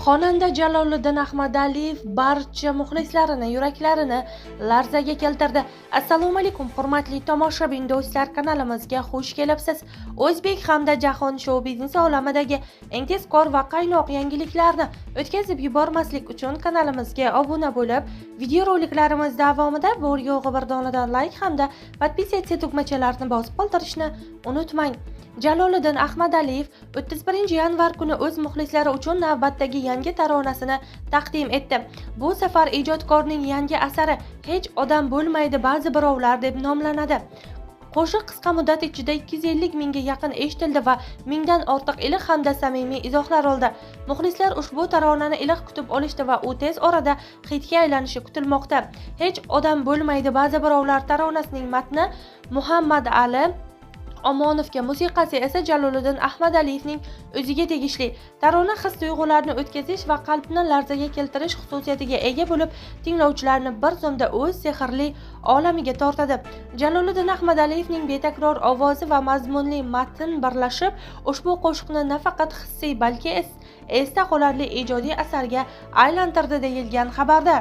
Xonanda Jaloliddin Ahmadaliyev barcha muxlislarini, yuraklarini larzaga keltirdi. Assalomu alaykum, hurmatli tomoshabin do'stlar, kanalimizga xush kelibsiz. O'zbek hamda jahon shou-biznesi olamidagi eng tezkor va qaynoq yangiliklarni o'tkazib yubormaslik uchun kanalimizga obuna bo'lib, videoroliklarimiz davomida bor yo'g'i bir donadan like hamda podpisatsiya tugmachalarini bosib qoldirishni unutmang. Jaloliddin Ahmadaliyev 31 yanvar kuni o'z muxlislari uchun navbatdagi yangi taronasini taqdim etdi. Bu safar ijodkorning yangi asari Hech odam bo'lmaydi ba'zi birovlar deb nomlanadi. Qo'shiq qisqa muddat ichida 250 mingga yaqin eshitildi va mingdan ortiq iliq hamda samimiy izohlar oldi. Muxlislar ushbu taronani iliq kutib olishdi va u tez orada xitga aylanishi kutilmoqda. Hech odam bo'lmaydi ba'zi birovlar taronasining matni Muhammad Ali Omonovga, musiqasi esa Jaloliddin Ahmadaliyevning o'ziga tegishli. Tarona his-tuyg'ularni o'tkazish va qalbni larzaga keltirish xususiyatiga ega bo'lib, tinglovchilarni bir zumda o'z sehrli olamiga tortadi. Jaloliddin Ahmadaliyevning betakror ovozi va mazmunli matn birlashib, ushbu qo'shiqni nafaqat hissiy, balki esda qolarli ijodiy asarga aylantirdi deyilgan xabarda.